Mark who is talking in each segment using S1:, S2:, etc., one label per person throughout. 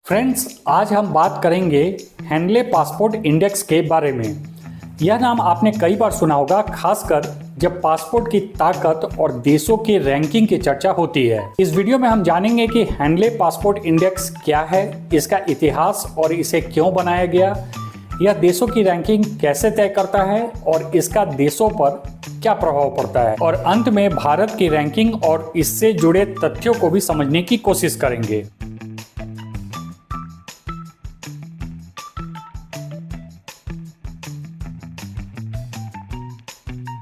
S1: Friends, आज हम बात करेंगे हेनले पासपोर्ट इंडेक्स के बारे में। यह नाम आपने कई बार सुना होगा, खासकर जब पासपोर्ट की ताकत और देशों की रैंकिंग की चर्चा होती है। इस वीडियो में हम जानेंगे कि हेनले पासपोर्ट इंडेक्स क्या है, इसका इतिहास और इसे क्यों बनाया गया, यह देशों की रैंकिंग कैसे तय करता है और इसका देशों पर क्या प्रभाव पड़ता है, और अंत में भारत की रैंकिंग और इससे जुड़े तथ्यों को भी समझने की कोशिश करेंगे।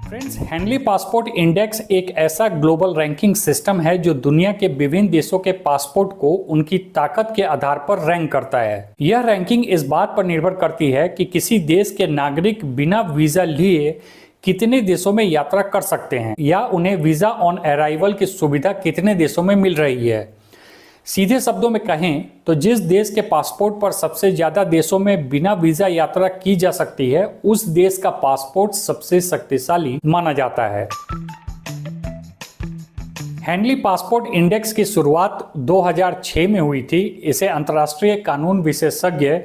S1: फ्रेंड्स, हेनले पासपोर्ट इंडेक्स एक ऐसा ग्लोबल रैंकिंग सिस्टम है जो दुनिया के विभिन्न देशों के पासपोर्ट को उनकी ताकत के आधार पर रैंक करता है। यह रैंकिंग इस बात पर निर्भर करती है कि किसी देश के नागरिक बिना वीजा लिए कितने देशों में यात्रा कर सकते हैं या उन्हें वीजा ऑन अराइवल की सुविधा कितने देशों में मिल रही है। सीधे शब्दों में कहें तो जिस देश के पासपोर्ट पर सबसे ज्यादा देशों में बिना वीजा यात्रा की जा सकती है, उस देश का पासपोर्ट सबसे शक्तिशाली माना जाता है। हेनले पासपोर्ट इंडेक्स की शुरुआत 2006 में हुई थी। इसे अंतर्राष्ट्रीय कानून विशेषज्ञ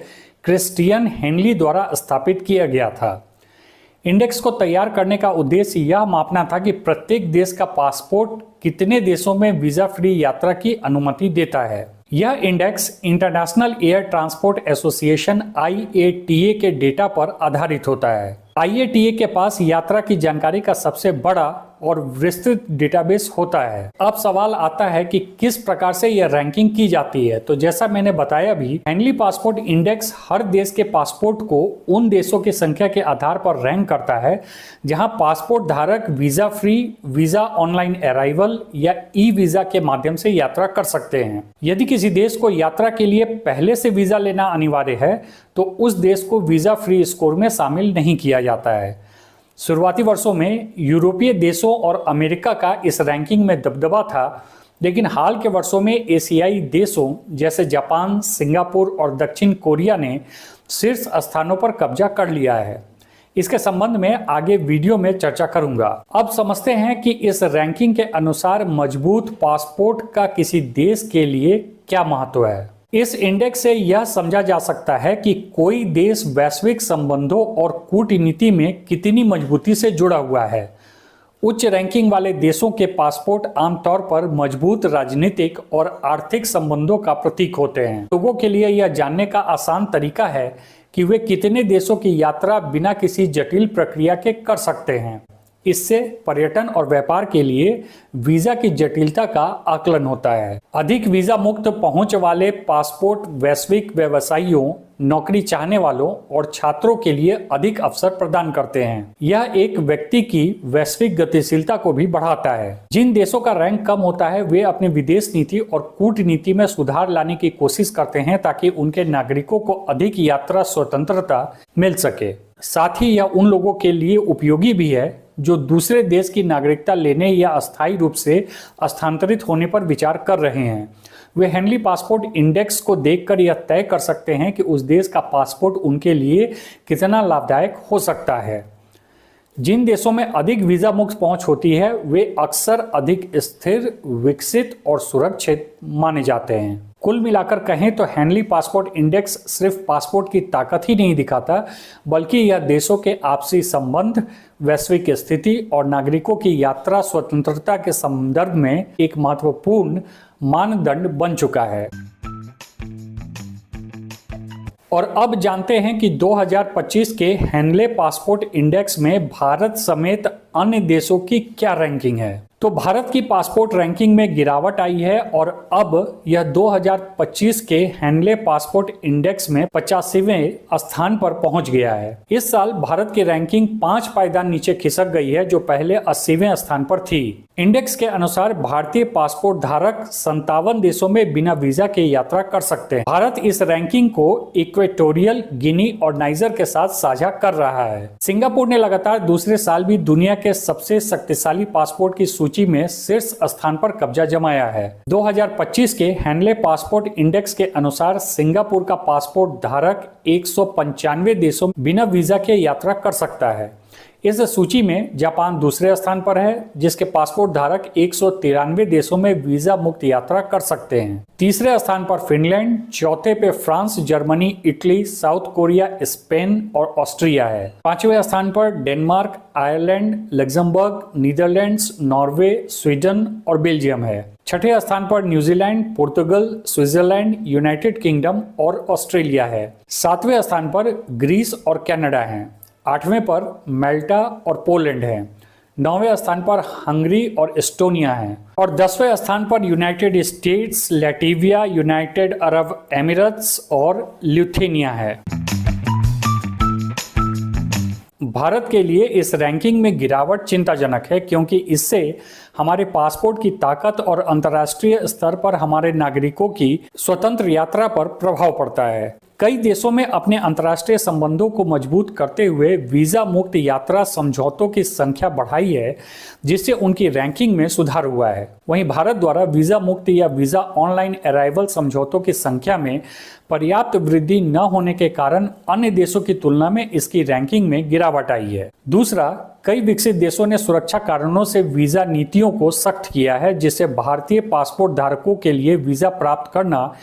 S1: क्रिस्टियन हेनले द्वारा स्थापित किया गया था। इंडेक्स को तैयार करने का उद्देश्य यह मापना था कि प्रत्येक देश का पासपोर्ट कितने देशों में वीजा फ्री यात्रा की अनुमति देता है। यह index international air transport association IATA के डेटा पर आधारित होता है। IATA के पास यात्रा की जानकारी का सबसे बड़ा और विस्तृत डेटाबेस होता है। अब सवाल आता है कि किस प्रकार से यह रैंकिंग की जाती है। तो जैसा मैंने बताया भी, हेनले पासपोर्ट इंडेक्स हर देश के पासपोर्ट को उन देशों की संख्या के आधार पर रैंक करता है जहां पासपोर्ट धारक visa free, visa online arrival या ई वीजा के माध्यम से यात्रा कर सकते हैं। यदि किसी देश को यात्रा के लिए पहले से वीजा लेना अनिवार्य है तो उस देश को वीजा फ्री स्कोर में शामिल नहीं किया जाता है। शुरुआती वर्षों में यूरोपीय देशों और अमेरिका का इस रैंकिंग में दबदबा था, लेकिन हाल के वर्षों में एशियाई देशों जैसे जापान, सिंगापुर और दक्षिण कोरिया ने शीर्ष स्थानों पर कब्जा कर लिया है। इसके संबंध में आगे वीडियो में चर्चा करूंगा। अब समझते हैं कि इस रैंकिंग के अनुसार मजबूत पासपोर्ट का किसी देश के लिए क्या महत्व है। इस इंडेक्स से यह समझा जा सकता है कि कोई देश वैश्विक संबंधों और कूटनीति में कितनी मजबूती से जुड़ा हुआ है। उच्च रैंकिंग वाले देशों के पासपोर्ट आमतौर पर मजबूत राजनीतिक और आर्थिक संबंधों का प्रतीक होते हैं। लोगों के लिए यह जानने का आसान तरीका है कि वे कितने देशों की यात्रा बिना किसी जटिल प्रक्रिया के कर सकते हैं। इससे पर्यटन और व्यापार के लिए वीजा की जटिलता का आकलन होता है। अधिक वीजा मुक्त पहुंच वाले पासपोर्ट वैश्विक व्यवसायियों, नौकरी चाहने वालों और छात्रों के लिए अधिक अवसर प्रदान करते हैं। यह एक व्यक्ति की वैश्विक गतिशीलता को भी बढ़ाता है। जिन देशों का रैंक कम होता है वे अपनी विदेश नीति और कूटनीति में सुधार लाने की कोशिश करते हैं ताकि उनके नागरिकों को अधिक यात्रा स्वतंत्रता मिल सके। साथ ही यह उन लोगों के लिए उपयोगी भी है जो दूसरे देश की नागरिकता लेने या अस्थायी रूप से स्थानांतरित होने पर विचार कर रहे हैं। वे हेनले पासपोर्ट इंडेक्स को देखकर यह तय कर सकते हैं कि उस देश का पासपोर्ट उनके लिए कितना लाभदायक हो सकता है। जिन देशों में अधिक वीजा मुक्त पहुंच होती है वे अक्सर अधिक स्थिर, विकसित और सुरक्षित माने जाते हैं। कुल मिलाकर कहें तो हेनले पासपोर्ट इंडेक्स सिर्फ पासपोर्ट की ताकत ही नहीं दिखाता, बल्कि यह देशों के आपसी संबंध, वैश्विक स्थिति और नागरिकों की यात्रा स्वतंत्रता के संदर्भ में एक महत्वपूर्ण मानदंड बन चुका है। और अब जानते हैं कि 2025 के हेनले पासपोर्ट इंडेक्स में भारत समेत अन्य देशों की क्या रैंकिंग है। तो भारत की पासपोर्ट रैंकिंग में गिरावट आई है और अब यह 2025 के हेनले पासपोर्ट इंडेक्स में 85वें स्थान पर पहुंच गया है। इस साल भारत की रैंकिंग 5 पायदान नीचे खिसक गई है, जो पहले 80वें स्थान पर थी। इंडेक्स के अनुसार भारतीय पासपोर्ट धारक 57 देशों में बिना वीजा के यात्रा कर सकते हैं। भारत इस रैंकिंग को इक्वेटोरियल गिनी और नाइजर के साथ साझा कर रहा है। सिंगापुर ने लगातार दूसरे साल भी दुनिया के सबसे शक्तिशाली पासपोर्ट की सूची में शीर्ष स्थान पर कब्जा जमाया है। 2025 के हेनले पासपोर्ट इंडेक्स के अनुसार सिंगापुर का पासपोर्ट धारक 195 देशों में बिना वीजा के यात्रा कर सकता है। इस सूची में जापान दूसरे स्थान पर है, जिसके पासपोर्ट धारक 193 देशों में वीजा मुक्त यात्रा कर सकते हैं। तीसरे स्थान पर फिनलैंड, चौथे पे France, Germany, Italy, south Korea, Spain और ऑस्ट्रिया है। पांचवें स्थान पर Denmark, Ireland, Luxembourg, Netherlands, Norway, Sweden और बेल्जियम है। छठे स्थान पर न्यूजीलैंड, पुर्तगाल, स्विट्जरलैंड, यूनाइटेड किंगडम और ऑस्ट्रेलिया है। सातवें स्थान पर ग्रीस और कनाडा हैं। आठवें पर माल्टा और पोलैंड है। नौवें स्थान पर हंगरी और एस्टोनिया है और 10वें स्थान पर United states, Latvia, United Arab Emirates और लिथुआनिया है। भारत के लिए इस रैंकिंग में गिरावट चिंताजनक है, क्योंकि इससे हमारे पासपोर्ट की ताकत और अंतर्राष्ट्रीय स्तर पर हमारे नागरिकों की स्वतंत्र यात्रा पर प्रभाव पड़ता है। कई देशों में अपने अंतर्राष्ट्रीय संबंधों को मजबूत करते हुए वीजा मुक्त यात्रा समझौतों की संख्या बढ़ाई है, जिससे उनकी रैंकिंग में सुधार हुआ है। वहीं भारत द्वारा वीजा मुक्त या वीजा ऑनलाइन अराइवल समझौतों की संख्या में पर्याप्त वृद्धि न होने के कारण अन्य देशों की तुलना में इसकी रैंकिंग में गिरावट आई है। दूसरा, कई विकसित देशों ने सुरक्षा कारणों से वीजा नीतियों को सख्त किया है, जिससे भारतीय पासपोर्ट धारकों के लिए वीजा प्राप्त करना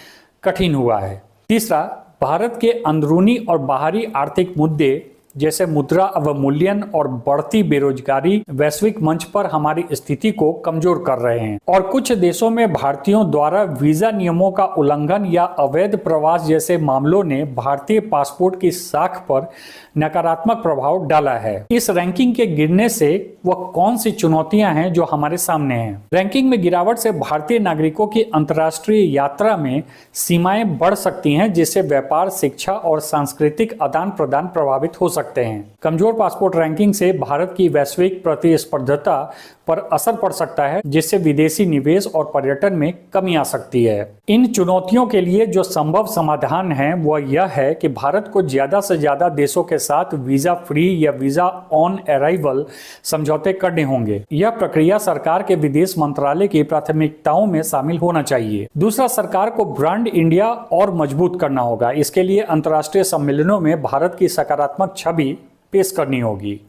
S1: कठिन हुआ है। तीसरा, भारत के अंदरूनी और बाहरी आर्थिक मुद्दे जैसे मुद्रा अवमूल्यन और बढ़ती बेरोजगारी वैश्विक मंच पर हमारी स्थिति को कमजोर कर रहे हैं और कुछ देशों में भारतीयों द्वारा वीजा नियमों का उल्लंघन या अवैध प्रवास जैसे मामलों ने भारतीय पासपोर्ट की साख पर नकारात्मक प्रभाव डाला है। इस रैंकिंग के गिरने से वह कौन सी चुनौतियां हैं जो हमारे सामने हैं? रैंकिंग में गिरावट से भारतीय नागरिकों की अंतर्राष्ट्रीय यात्रा में सीमाएं बढ़ सकती हैं, जिससे व्यापार, शिक्षा और सांस्कृतिक आदान प्रदान प्रभावित हो सकते हैं। कमजोर पासपोर्ट रैंकिंग से भारत की वैश्विक प्रतिस्पर्धता पर असर पड़ सकता है, जिससे विदेशी निवेश और पर्यटन में कमी आ सकती है। इन चुनौतियों के लिए जो संभव समाधान है वह यह है कि भारत को ज्यादा से ज्यादा देशों के साथ वीजा फ्री या वीजा ऑन अराइवल समझौते करने होंगे। यह प्रक्रिया सरकार के विदेश मंत्रालय की प्राथमिकताओं में शामिल होना चाहिए। दूसरा, सरकार को ब्रांड इंडिया और मजबूत करना होगा। इसके लिए अंतर्राष्ट्रीय सम्मेलनों में भारत की सकारात्मक छवि पेश करनी होगी।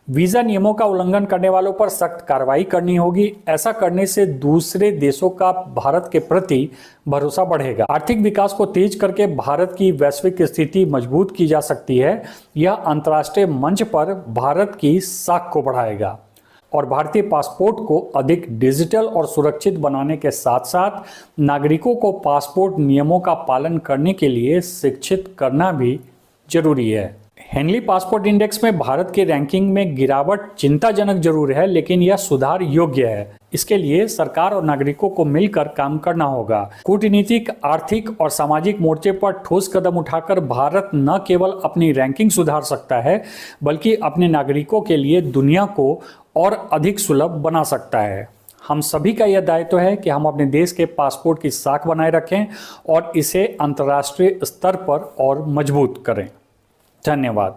S1: वीजा नियमों का उल्लंघन करने वालों पर सख्त कार्रवाई करनी होगी। ऐसा करने से दूसरे देशों का भारत के प्रति भरोसा बढ़ेगा। आर्थिक विकास को तेज करके भारत की वैश्विक स्थिति मजबूत की जा सकती है। यह अंतर्राष्ट्रीय मंच पर भारत की साख को बढ़ाएगा और भारतीय पासपोर्ट को अधिक डिजिटल और सुरक्षित बनाने के साथ साथ नागरिकों को पासपोर्ट नियमों का पालन करने के लिए शिक्षित करना भी जरूरी है। हेनली पासपोर्ट इंडेक्स में भारत की रैंकिंग में गिरावट चिंताजनक जरूर है, लेकिन यह सुधार योग्य है। इसके लिए सरकार और नागरिकों को मिलकर काम करना होगा। कूटनीतिक, आर्थिक और सामाजिक मोर्चे पर ठोस कदम उठाकर भारत न केवल अपनी रैंकिंग सुधार सकता है, बल्कि अपने नागरिकों के लिए दुनिया को और अधिक सुलभ बना सकता है। हम सभी का यह दायित्व है कि हम अपने देश के पासपोर्ट की साख बनाए रखें और इसे अंतर्राष्ट्रीय स्तर पर और मजबूत करें। धन्यवाद।